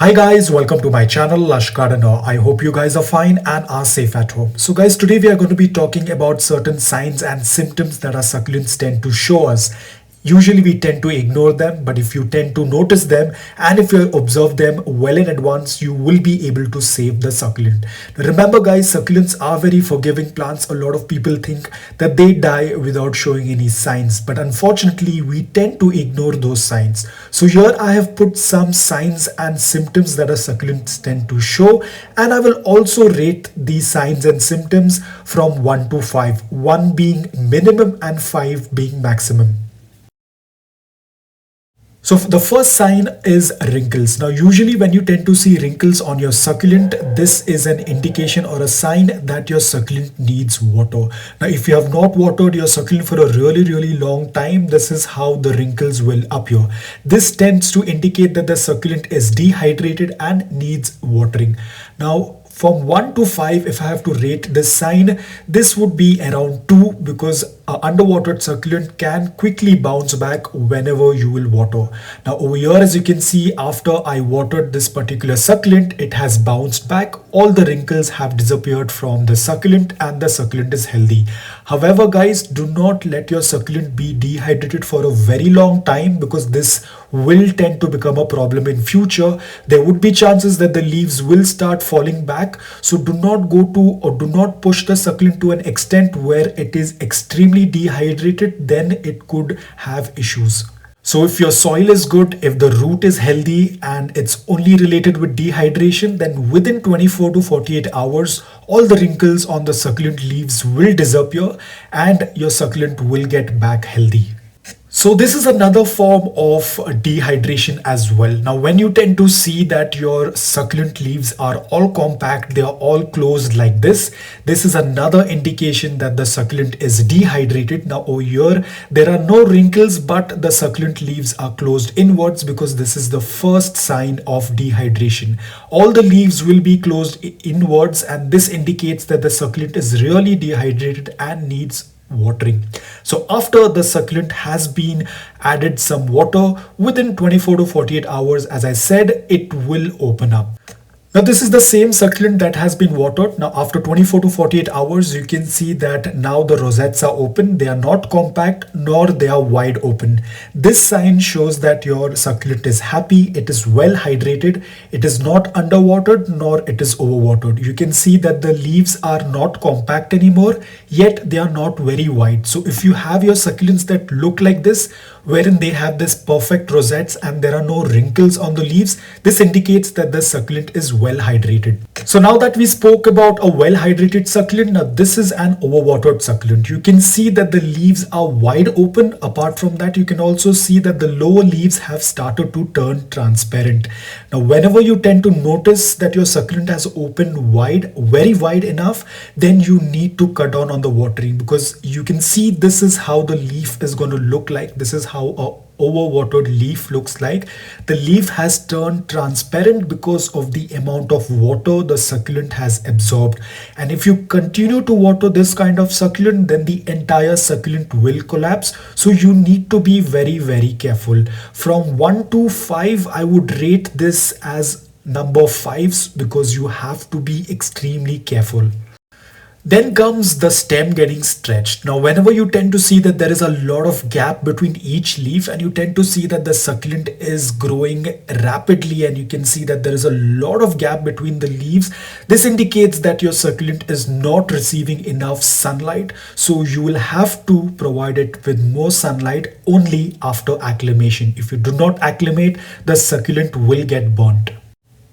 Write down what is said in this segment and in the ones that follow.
Hi guys, welcome to my channel Lush Gardener. I hope you guys are fine and are safe at home. So guys, today we are going to be talking about certain signs and symptoms that our succulents tend to show us. Usually we tend to ignore them, but if you tend to notice them and if you observe them well in advance, you will be able to save the succulent. Now remember guys, succulents are very forgiving plants. A lot of people think that they die without showing any signs, but unfortunately we tend to ignore those signs. So here I have put some signs and symptoms that our succulents tend to show, and I will also rate these signs and symptoms from 1 to 5, 1 being minimum and 5 being maximum. So the first sign is wrinkles. Now usually when you tend to see wrinkles on your succulent, this is an indication or a sign that your succulent needs water. Now if you have not watered your succulent for a really long time, this is how the wrinkles will appear. This tends to indicate that the succulent is dehydrated and needs watering. Now from 1 to 5, if I have to rate this sign, this would be around 2 because underwatered succulent can quickly bounce back whenever you will water. Now over here, as you can see, after I watered this particular succulent, it has bounced back. All the wrinkles have disappeared from the succulent and the succulent is healthy. However guys, do not let your succulent be dehydrated for a very long time because this will tend to become a problem in future. There would be chances that the leaves will start falling back. So do not go to or do not push the succulent to an extent where it is extremely dehydrated, then it could have issues. So if your soil is good, if the root is healthy and it's only related with dehydration, then within 24 to 48 hours, all the wrinkles on the succulent leaves will disappear and your succulent will get back healthy. So this is another form of dehydration as well. Now when you tend to see that your succulent leaves are all compact, they are all closed like this is another indication that the succulent is dehydrated. Now over here there are no wrinkles, but the succulent leaves are closed inwards because this is the first sign of dehydration. All the leaves will be closed inwards and this indicates that the succulent is really dehydrated and needs watering. So after the succulent has been added some water, within 24 to 48 hours, as I said, it will open up. Now this is the same succulent that has been watered. Now after 24 to 48 hours, you can see that now the rosettes are open. They are not compact nor they are wide open. This sign shows that your succulent is happy, it is well hydrated, it is not underwatered nor it is overwatered. You can see that the leaves are not compact anymore, yet they are not very wide. So if you have your succulents that look like this, wherein they have this perfect rosettes and there are no wrinkles on the leaves, this indicates that the succulent is well hydrated. So now that we spoke about a well hydrated succulent, now this is an overwatered succulent. You can see that the leaves are wide open. Apart from that, you can also see that the lower leaves have started to turn transparent. Now whenever you tend to notice that your succulent has opened wide, very wide enough, then you need to cut down on the watering because you can see this is how the leaf is going to look like. This is how a overwatered leaf looks like. The leaf has turned transparent because of the amount of water the succulent has absorbed. And if you continue to water this kind of succulent, then the entire succulent will collapse. So you need to be very careful. From 1 to 5, I would rate this as number 5s because you have to be extremely careful. Then comes the stem getting stretched. Now whenever you tend to see that there is a lot of gap between each leaf and you tend to see that the succulent is growing rapidly and you can see that there is a lot of gap between the leaves, this indicates that your succulent is not receiving enough sunlight. So you will have to provide it with more sunlight only after acclimation. If you do not acclimate, the succulent will get burnt.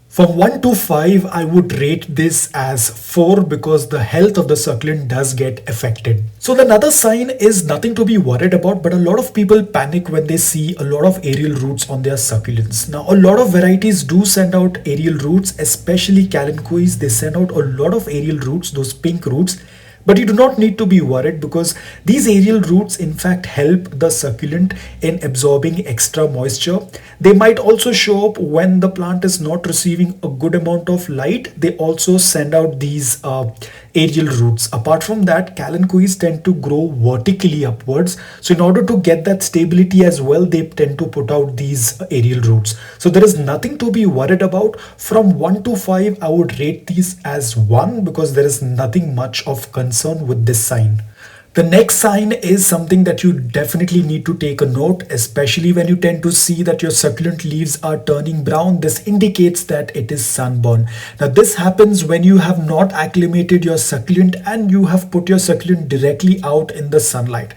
From 1 to 5, I would rate this as 4 because the health of the succulent does get affected. So another sign is nothing to be worried about, but a lot of people panic when they see a lot of aerial roots on their succulents. Now a lot of varieties do send out aerial roots, especially Kalanchoes. They send out a lot of aerial roots, those pink roots. But you do not need to be worried because these aerial roots in fact help the succulent in absorbing extra moisture. They might also show up when the plant is not receiving a good amount of light. They also send out these aerial roots. Apart from that, Kalanchoes tend to grow vertically upwards. So in order to get that stability as well, they tend to put out these aerial roots. So there is nothing to be worried about. From 1 to 5, I would rate these as 1 because there is nothing much of concern with this sign. The next sign is something that you definitely need to take a note, especially when you tend to see that your succulent leaves are turning brown. This indicates that it is sunburn. Now, this happens when you have not acclimated your succulent and you have put your succulent directly out in the sunlight.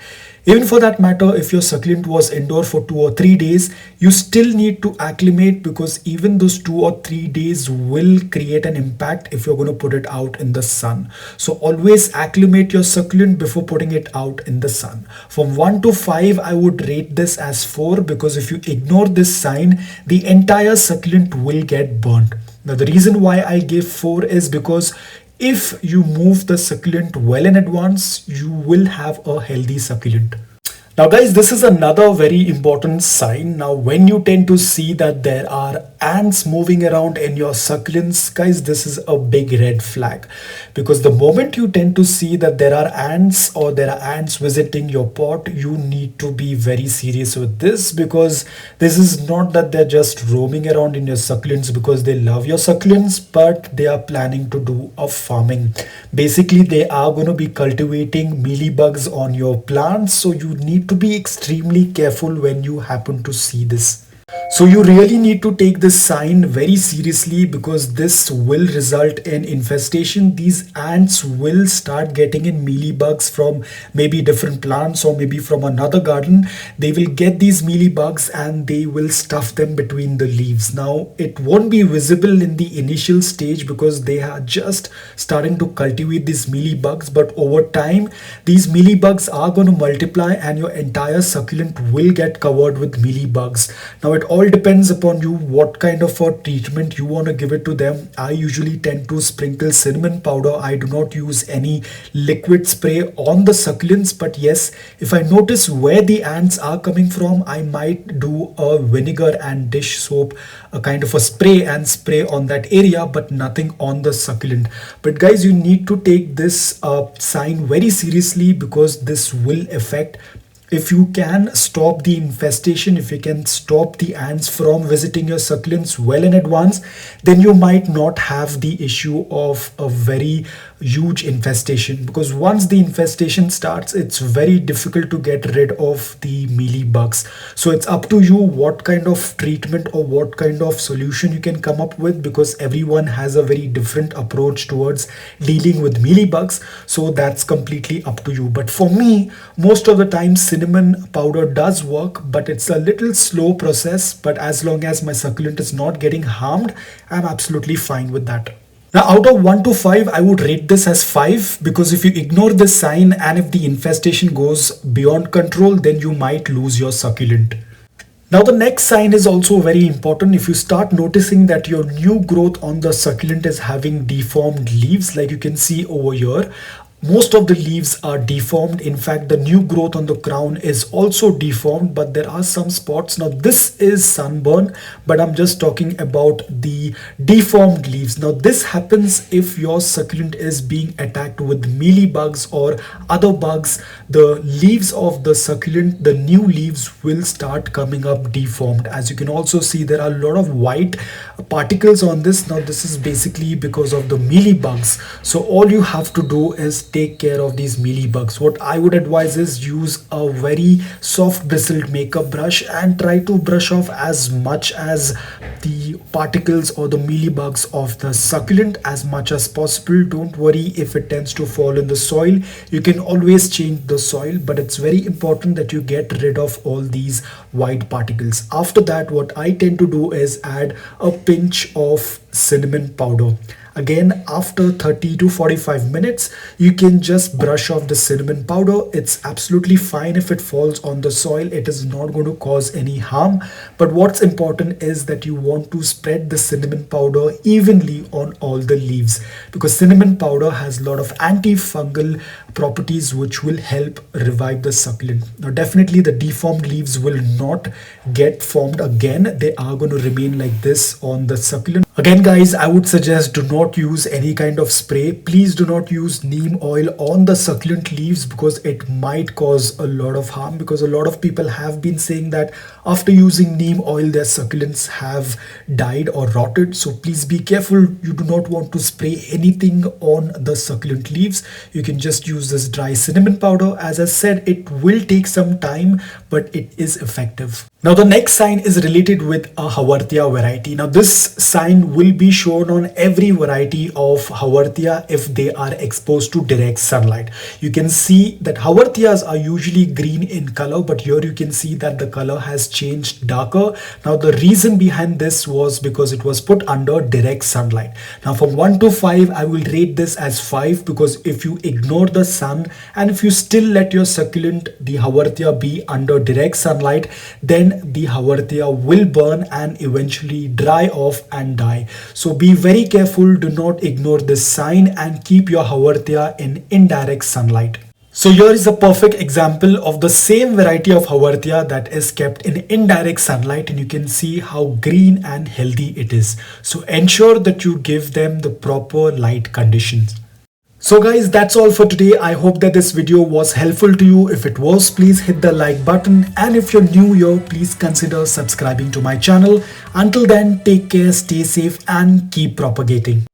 Even for that matter, if your succulent was indoor for 2 or 3 days, you still need to acclimate because even those 2 or 3 days will create an impact if you're going to put it out in the sun. So always acclimate your succulent before putting it out in the sun. From 1 to 5, I would rate this as 4 because if you ignore this sign, the entire succulent will get burnt. Now the reason why I gave 4 is because if you move the succulent well in advance, you will have a healthy succulent. Now guys, this is another very important sign. Now when you tend to see that there are ants moving around in your succulents, guys, this is a big red flag. Because the moment you tend to see that there are ants or there are ants visiting your pot, you need to be very serious with this because this is not that they're just roaming around in your succulents because they love your succulents, but they are planning to do a farming. Basically, they are going to be cultivating mealybugs on your plants, so you need to be extremely careful when you happen to see this. So you really need to take this sign very seriously because this will result in infestation. These ants will start getting in mealybugs from maybe different plants or maybe from another garden. They will get these mealybugs and they will stuff them between the leaves. Now it won't be visible in the initial stage because they are just starting to cultivate these mealybugs, but over time these mealybugs are going to multiply and your entire succulent will get covered with mealybugs. Now it all depends upon you what kind of a treatment you want to give it to them. I usually tend to sprinkle cinnamon powder. I do not use any liquid spray on the succulents, but yes, if I notice where the ants are coming from, I might do a vinegar and dish soap, a kind of a spray and spray on that area, but nothing on the succulent. But guys, you need to take this sign very seriously because this will affect. If you can stop the infestation, if you can stop the ants from visiting your succulents well in advance, then you might not have the issue of a very huge infestation, because once the infestation starts, it's very difficult to get rid of the mealybugs. So it's up to you what kind of treatment or what kind of solution you can come up with, because everyone has a very different approach towards dealing with mealybugs. So that's completely up to you. But for me, most of the time cinnamon powder does work, but it's a little slow process. But as long as my succulent is not getting harmed, I'm absolutely fine with that. Now, out of 1 to 5, I would rate this as 5, because if you ignore this sign and if the infestation goes beyond control, then you might lose your succulent. Now, the next sign is also very important. If you start noticing that your new growth on the succulent is having deformed leaves, like you can see over here, most of the leaves are deformed. In fact, the new growth on the crown is also deformed, but there are some spots. Now, this is sunburn, but I'm just talking about the deformed leaves. Now, this happens if your succulent is being attacked with mealybugs or other bugs. The leaves of the succulent, the new leaves will start coming up deformed. As you can also see, there are a lot of white particles on this. Now, this is basically because of the mealybugs. So all you have to do is take care of these mealybugs. What I would advise is use a very soft bristled makeup brush and try to brush off as much as the particles or the mealybugs of the succulent as much as possible. Don't worry if it tends to fall in the soil. You can always change the soil, but it's very important that you get rid of all these white particles. After that, what I tend to do is add a pinch of cinnamon powder. Again, after 30 to 45 minutes, you can just brush off the cinnamon powder. It's absolutely fine if it falls on the soil. It is not going to cause any harm. But what's important is that you want to spread the cinnamon powder evenly on all the leaves, because cinnamon powder has a lot of antifungal properties which will help revive the succulent. Now definitely the deformed leaves will not get formed again. They are going to remain like this on the succulent. Again guys, I would suggest do not use any kind of spray. Please do not use neem oil on the succulent leaves because it might cause a lot of harm, because a lot of people have been saying that after using neem oil their succulents have died or rotted. So please be careful. You do not want to spray anything on the succulent leaves. You can just use this dry cinnamon powder. As I said, it will take some time, but it is effective. Now the next sign is related with a Haworthia variety. Now this sign will be shown on every variety of Haworthia if they are exposed to direct sunlight. You can see that Haworthias are usually green in color, but here you can see that the color has changed darker. Now the reason behind this was because it was put under direct sunlight. Now from 1 to 5 I will rate this as 5, because if you ignore the sun and if you still let your succulent, the Haworthia, be under direct sunlight, then the Haworthia will burn and eventually dry off and die. So be very careful. Do not ignore this sign and keep your Haworthia in indirect sunlight. So here is a perfect example of the same variety of Haworthia that is kept in indirect sunlight, and you can see how green and healthy it is. So ensure that you give them the proper light conditions. So guys, that's all for today. I hope that this video was helpful to you. If it was, please hit the like button, and if you're new here, please consider subscribing to my channel. Until then, take care, stay safe and keep propagating.